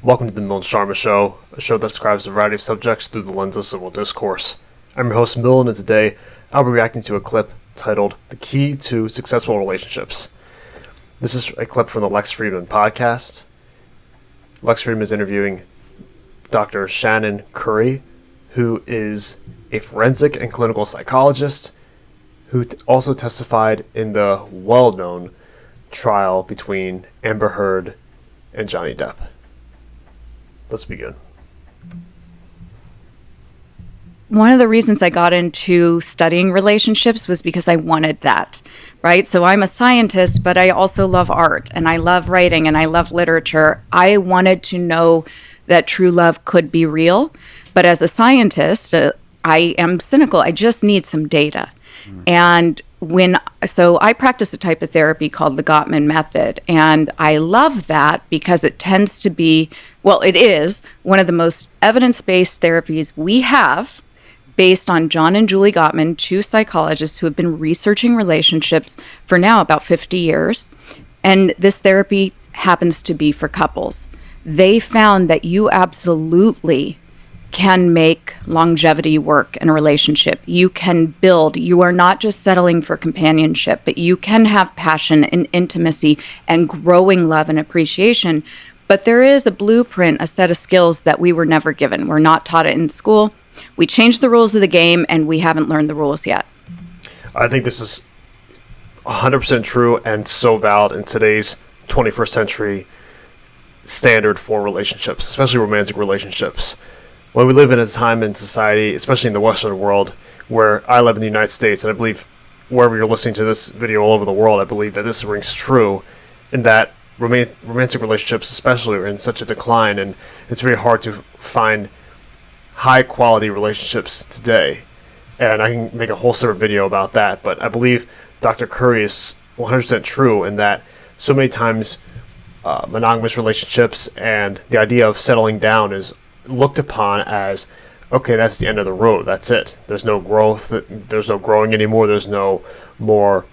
Welcome to the Milan Sharma Show, a show that describes a variety of subjects through the lens of civil discourse. I'm your host, Milan, and today I'll be reacting to a clip titled The Key to Successful Relationships. This is a clip from the Lex Fridman podcast. Lex Fridman is interviewing Dr. Shannon Curry, who is a forensic and clinical psychologist who also testified in the well-known trial between Amber Heard and Johnny Depp. Let's begin. One of the reasons I got into studying relationships was because I wanted that, right? So I'm a scientist, but I also love art and I love writing and I love literature. I wanted to know that true love could be real. But as a scientist, I am cynical. I just need some data. And so I practice a type of therapy called the Gottman method. And I love that because it tends to be, well, it is one of the most evidence-based therapies we have, based on John and Julie Gottman, two psychologists who have been researching relationships for now about 50 years. And this therapy happens to be for couples. They found that you absolutely can make longevity work in a relationship. You can build. You are not just settling for companionship, but you can have passion and intimacy and growing love and appreciation. But there is a blueprint, a set of skills that we were never given. We're not taught it in school. We changed the rules of the game, and we haven't learned the rules yet. I think this is 100% true and so valid in today's 21st century standard for relationships, especially romantic relationships. When we live in a time in society, especially in the Western world, where I live in the United States, and I believe wherever you're listening to this video all over the world, I believe that this rings true, in that romantic relationships especially are in such a decline, and it's very hard to find high-quality relationships today. And I can make a whole separate video about that, but I believe Dr. Curry is 100% true in that so many times monogamous relationships and the idea of settling down is looked upon as, okay, that's the end of the road, that's it, there's no growth, there's no growing anymore, there's no more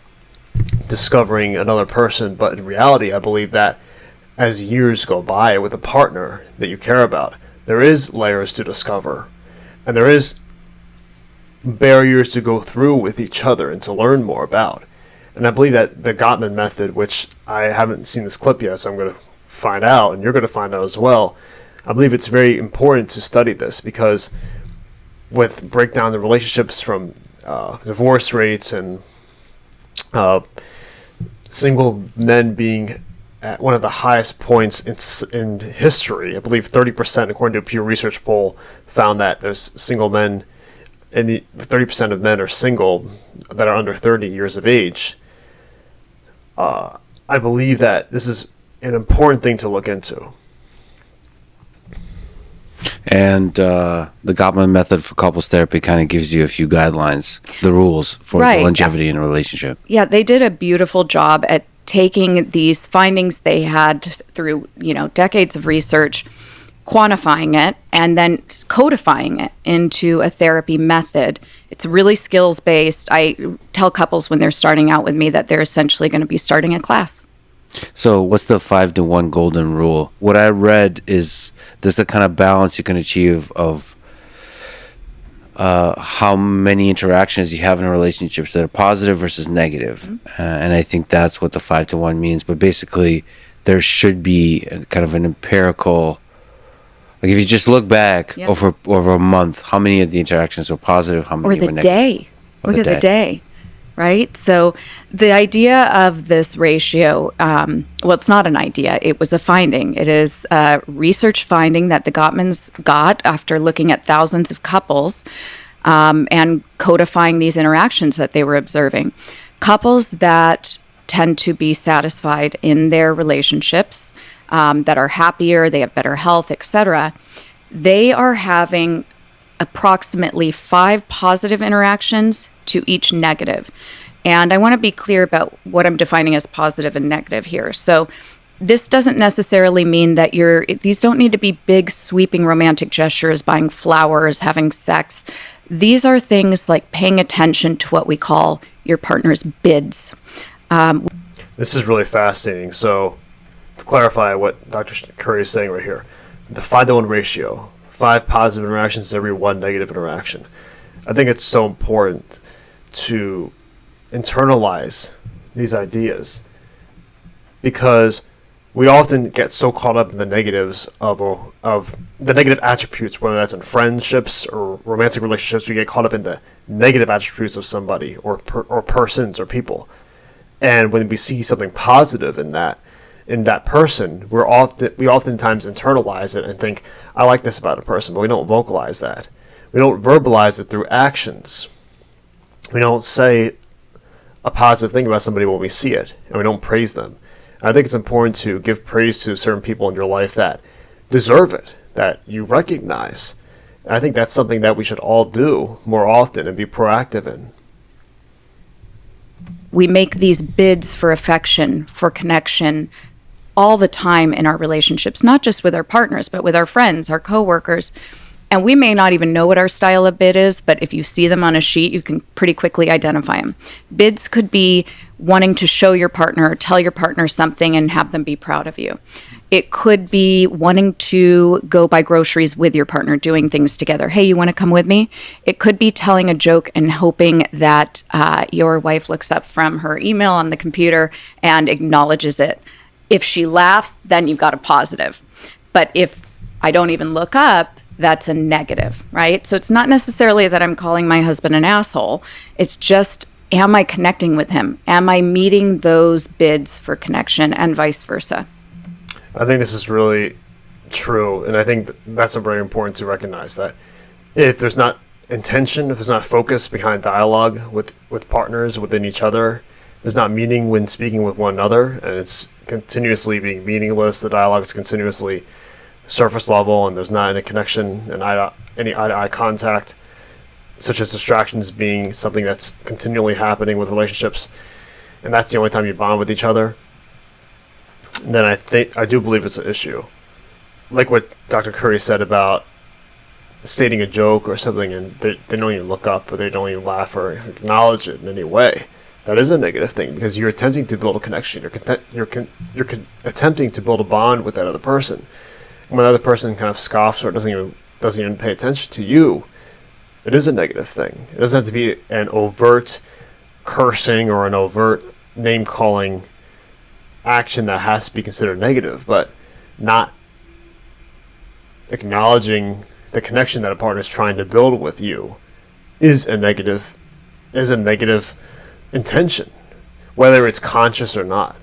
discovering another person. But in reality, I believe that as years go by with a partner that you care about, there is layers to discover, and there is barriers to go through with each other and to learn more about. And I believe that the Gottman method, which I haven't seen this clip yet, so I'm going to find out, and you're going to find out as well, I believe it's very important to study this, because with breakdown the relationships from divorce rates and single men being at one of the highest points in history. I believe 30%, according to a Pew Research poll, found that there's single men, and 30% of men are single that are under 30 years of age. I believe that this is an important thing to look into. And the Gottman method for couples therapy kind of gives you a few guidelines, the rules for longevity in a relationship. Yeah, they did a beautiful job at taking these findings they had through, decades of research, quantifying it, and then codifying it into a therapy method. It's really skills-based. I tell couples when they're starting out with me that they're essentially going to be starting a class. So what's the 5-to-1 golden rule? What I read is there's the kind of balance you can achieve of how many interactions you have in relationships that are positive versus negative. Mm-hmm. And I think that's what the 5-to-1 means. But basically, there should be kind of an empirical, like if you just look back over a month, how many of the interactions were positive, how many were negative? Day. Look at the day. Right? So the idea of this ratio, it's not an idea. It was a finding. It is a research finding that the Gottmans got after looking at thousands of couples and codifying these interactions that they were observing. Couples that tend to be satisfied in their relationships, that are happier, they have better health, etc., they are having approximately 5 positive interactions to each negative. And I want to be clear about what I'm defining as positive and negative here. So this doesn't necessarily mean that these don't need to be big, sweeping romantic gestures, buying flowers, having sex. These are things like paying attention to what we call your partner's bids. This is really fascinating. So to clarify what Dr. Curry is saying right here, the 5-to-1 ratio, 5 positive interactions to every 1 negative interaction. I think it's so important to internalize these ideas because we often get so caught up in the negatives of the negative attributes, whether that's in friendships or romantic relationships. We get caught up in the negative attributes of somebody or persons or people, and when we see something positive in that person, we oftentimes internalize it and think, I like this about a person, but we don't vocalize that. We don't verbalize it through actions. We don't say a positive thing about somebody when we see it, and we don't praise them. And I think it's important to give praise to certain people in your life that deserve it, that you recognize. And I think that's something that we should all do more often and be proactive in. We make these bids for affection, for connection, all the time in our relationships, not just with our partners, but with our friends, our coworkers. And we may not even know what our style of bid is, but if you see them on a sheet, you can pretty quickly identify them. Bids could be wanting to show your partner, tell your partner something and have them be proud of you. It could be wanting to go buy groceries with your partner, doing things together. Hey, you want to come with me? It could be telling a joke and hoping that your wife looks up from her email on the computer and acknowledges it. If she laughs, then you've got a positive. But if I don't even look up, that's a negative, right? So it's not necessarily that I'm calling my husband an asshole. It's just, am I connecting with him? Am I meeting those bids for connection and vice versa? I think this is really true, and I think that's very important to recognize that if there's not intention, if there's not focus behind dialogue with partners within each other, there's not meaning when speaking with one another, and it's continuously being meaningless. The dialogue is continuously surface level, and there's not any connection and any eye-to-eye contact, such as distractions being something that's continually happening with relationships, and that's the only time you bond with each other, then I do believe it's an issue. Like what Dr. Curry said about stating a joke or something, and they don't even look up or they don't even laugh or acknowledge it in any way. That is a negative thing because you're attempting to build a connection. You're attempting to build a bond with that other person. When the other person kind of scoffs or doesn't even pay attention to you, it is a negative thing. It doesn't have to be an overt cursing or an overt name-calling action that has to be considered negative, but not acknowledging the connection that a partner is trying to build with you is a negative intention, whether it's conscious or not.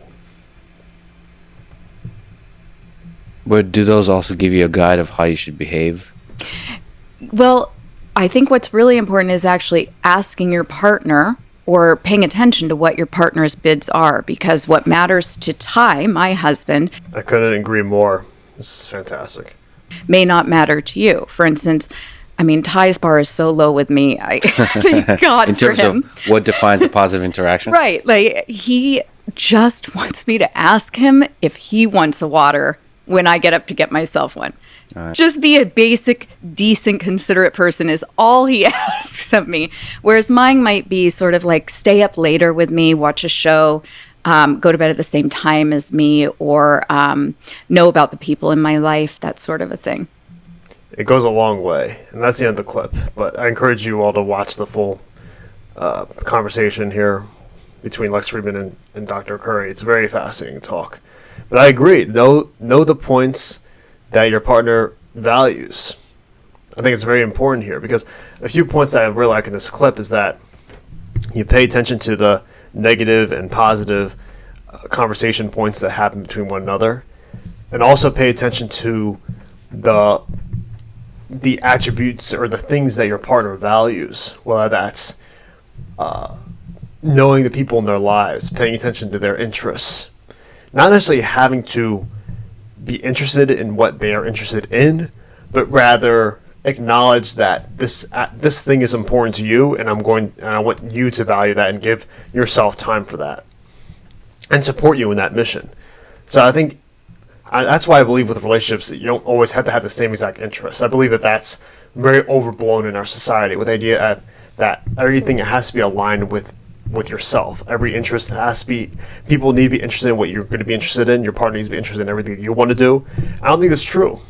But do those also give you a guide of how you should behave? Well, I think what's really important is actually asking your partner or paying attention to what your partner's bids are, because what matters to Ty, my husband, I couldn't agree more. This is fantastic. May not matter to you. For instance, I mean, Ty's bar is so low with me. I thank God in for terms him. of what defines a positive interaction? Right. Like, he just wants me to ask him if he wants a water when I get up to get myself one. Right. Just be a basic, decent, considerate person is all he asks of me. Whereas mine might be sort of like stay up later with me, watch a show, go to bed at the same time as me, or know about the people in my life, that sort of a thing. It goes a long way, and that's the end of the clip. But I encourage you all to watch the full conversation here between Lex Fridman and Dr. Curry. It's a very fascinating talk. But I agree. Know the points that your partner values. I think it's very important here because a few points that I really like in this clip is that you pay attention to the negative and positive conversation points that happen between one another, and also pay attention to the attributes or the things that your partner values, whether that's knowing the people in their lives, paying attention to their interests, not necessarily having to be interested in what they are interested in, but rather acknowledge that this thing is important to you, and I want you to value that and give yourself time for that, and support you in that mission. So I think that's why I believe with relationships that you don't always have to have the same exact interests. I believe that that's very overblown in our society with the idea that everything has to be aligned with yourself. Every interest has to be, people need to be interested in what you're going to be interested in. Your partner needs to be interested in everything you want to do. I don't think that's true.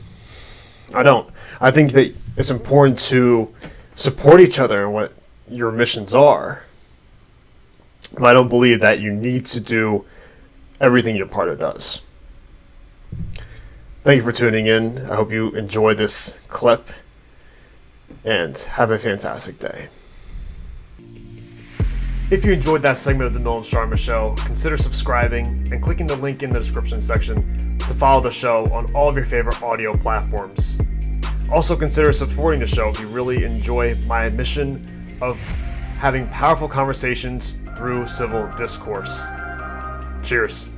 I don't. I think that it's important to support each other in what your missions are. But I don't believe that you need to do everything your partner does. Thank you for tuning in. I hope you enjoyed this clip and have a fantastic day. If you enjoyed that segment of the Nolan Sharma Show, consider subscribing and clicking the link in the description section to follow the show on all of your favorite audio platforms. Also consider supporting the show if you really enjoy my mission of having powerful conversations through civil discourse. Cheers.